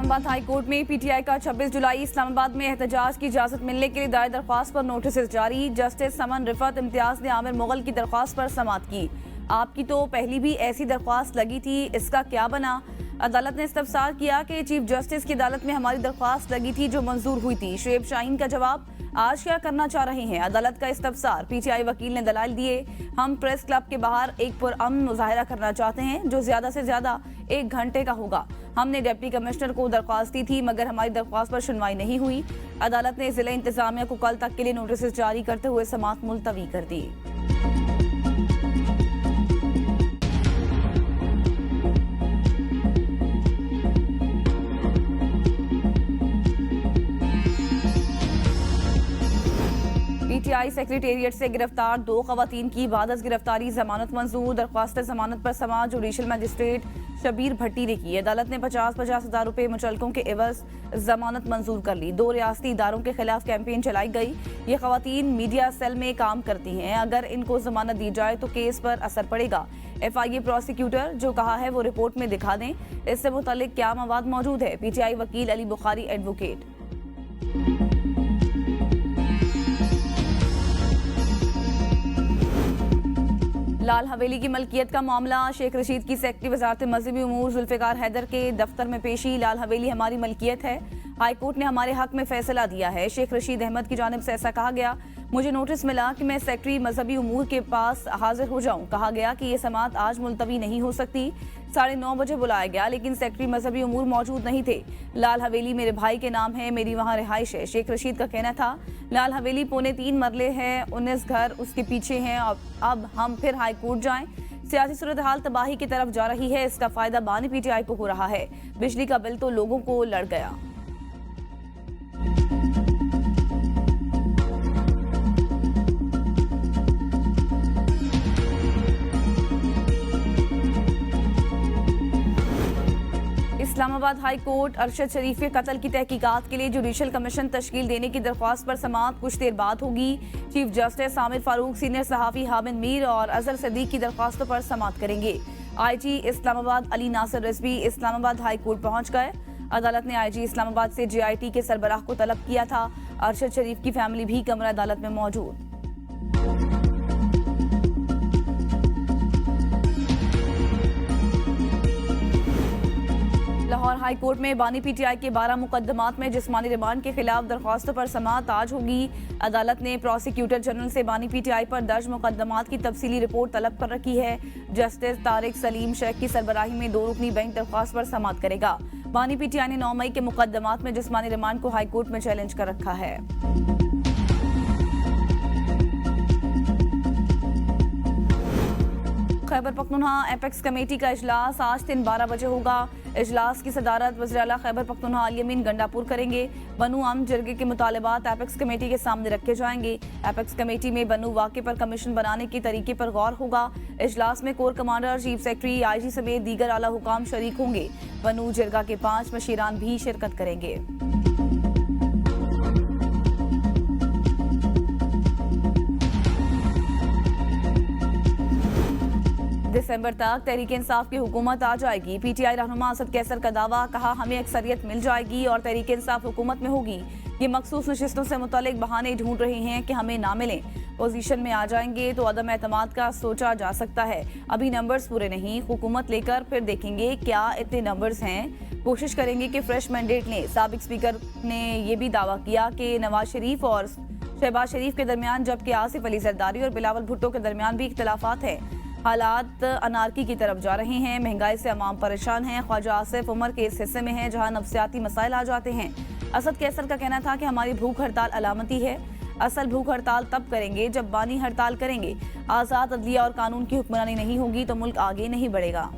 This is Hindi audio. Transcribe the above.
इस्लामाबाद हाई कोर्ट में पीटीआई का 26 जुलाई इस्लामाबाद में एहतजाज की इजाजत मिलने के लिए दायर दरख्वास्त पर नोटिस जारी। जस्टिस समन रिफत इम्तियाज ने आमिर मुगल की दरख्वास्त पर समाअत की। आपकी तो पहली भी ऐसी दरख्वास्त लगी थी, इसका क्या बना? अदालत ने इस्तफसार किया कि चीफ जस्टिस की अदालत में हमारी दरख्वास्त लगी थी जो मंजूर हुई थी। शुएब शाहीन का जवाब, आज क्या करना चाह रहे हैं? अदालत का इस्तफसार। पीटीआई वकील ने दलाइल दिए, हम प्रेस क्लब के बाहर एक पुरअमन मुजाहिरा करना चाहते हैं जो ज्यादा से ज्यादा 1 घंटे का होगा। हमने डिप्टी कमिश्नर को दरख्वास्त दी थी मगर हमारी दरख्वास्त पर सुनवाई नहीं हुई। अदालत ने जिला इंतजामिया को कल तक के लिए नोटिस जारी करते हुए समाअत मुलतवी कर दी। पीटीआई सेक्रेटेरिएट से गिरफ्तार 2 खवातीन की बादस गिरफ्तारी जमानत मंजूर। दरख्वास्त जमानत पर समाअत जुडिशल मजिस्ट्रेट शबीर भट्टी ने की। अदालत ने 50-50 हज़ार रुपए मुचलकों के एवज जमानत मंजूर कर ली। 2 रियासती इदारों के खिलाफ कैंपेन चलाई गई। ये खवातीन मीडिया सेल में काम करती हैं, अगर इनको जमानत दी जाए तो केस पर असर पड़ेगा। FIA प्रोसिक्यूटर जो कहा है वो रिपोर्ट में दिखा दें, इससे मुतालिक क्या मवाद मौजूद है। पीटीआई वकील अली बुखारी एडवोकेट। लाल हवेली की मलकियत का मामला, शेख रशीद की सेक्रेटरी वजारत मजहबी उमूर जुल्फिकार हैदर के दफ्तर में पेशी। लाल हवेली हमारी मलकियत है, हाई कोर्ट ने हमारे हक में फैसला दिया है। शेख रशीद अहमद की जानिब से ऐसा कहा गया। मुझे नोटिस मिला कि मैं सेक्रेटरी मजहबी उमूर के पास हाजिर हो जाऊं। कहा गया कि ये समाअत आज मुलतवी नहीं हो सकती। 9:30 बजे बुलाया गया लेकिन सेक्रेटरी मजहबी उमूर मौजूद नहीं थे। लाल हवेली मेरे भाई के नाम है, मेरी वहाँ रिहाइश है। शेख रशीद का कहना था लाल हवेली 3.25 मरले है, 19 घर उसके पीछे हैं। अब हम फिर हाई कोर्ट जाएं। सियासी सूरत हाल तबाही की तरफ जा रही है, इसका फायदा बानी पीटीआई को हो रहा है। बिजली का बिल तो लोगों को लड़ गया। इस्लामाबाद हाई कोर्ट अरशद शरीफ के कत्ल की तहकीकात के लिए जुडिशल कमीशन तश्कील देने की दरख्वास्त पर समाअत कुछ देर बाद होगी। Chief justice Amir Farooq, senior सहाफ़ी हामिद मीर और अजहर सदीक की दरख्वास्तों पर समाअत करेंगे। IG Islamabad Ali Nasir Rizvi Islamabad high court पहुंच गए। अदालत ने IG इस्लामाबाद से JIT के सरबराह को तलब किया था। अरशद शरीफ की फैमिली भी कमरा अदालत में मौजूद। लाहौर हाई कोर्ट में बानी पीटीआई के 12 मुकदमात में जिस्मानी रिमांड के खिलाफ दरख्वास्तों पर समाअत आज होगी। अदालत ने प्रोसिक्यूटर जनरल से बानी पीटीआई पर दर्ज मुकदमात की तफसीली रिपोर्ट तलब कर रखी है। जस्टिस तारिक सलीम शेख की सरबराही में 2 रुकनी बेंच दरख्वास्त पर समाअत करेगा। बानी पीटीआई ने 9 मई के मुकदमात में जिस्मानी रिमांड को हाई कोर्ट में चैलेंज कर रखा है। खैबर पख्तूनख्वा एपेक्स कमेटी का इजलास आज दिन 12 बजे होगा। इजलास की सदारत वज़ीर आला खैबर पख्तूनख्वा अली अमीन गंडापुर करेंगे। बनू अम जरगे के मुतालबात एपेक्स कमेटी के सामने रखे जाएंगे। एपेक्स कमेटी में बनू वाक़े पर कमीशन बनाने के तरीके पर गौर होगा। इजलास में core commander, chief secretary, IG समेत दीगर आला हुकाम शरीक होंगे। बनू जरगा के 5 मशीरान भी शिरकत करेंगे। दिसंबर तक तहरीक इंसाफ की हुकूमत आ जाएगी। पीटीआई रहनुमा असद कैसर का दावा, कहा हमें अक्सरियत मिल जाएगी और तहरीक इंसाफ हुकूमत में होगी। ये मखसूस नशिस्तों से मुतालिक बहाने ढूंढ रहे हैं कि हमें ना मिलें। पोजीशन में आ जाएंगे तो अदम एतमाद का सोचा जा सकता है। अभी नंबर्स पूरे नहीं, हुकूमत लेकर फिर देखेंगे क्या इतने नंबर्स हैं। कोशिश करेंगे कि फ्रेश मैंडेट लें। साबिक स्पीकर ने यह भी दावा किया कि नवाज शरीफ और शहबाज शरीफ के दरमियान, जबकि आसिफ अली जरदारी और बिलावल भुट्टो के दरमियान भी इख्तलाफात हैं। हालात अनारकी की तरफ जा रहे हैं। महंगाई से अवाम परेशान हैं। ख्वाजा आसिफ उमर के इस हिस्से में हैं जहां नफसियाती मसाइल आ जाते हैं। असद कैसर का कहना था कि हमारी भूख हड़ताल अलामती है। असल भूख हड़ताल तब करेंगे जब बानी हड़ताल करेंगे। आज़ाद अदलिया और कानून की हुक्मरानी नहीं होगी तो मुल्क आगे नहीं बढ़ेगा।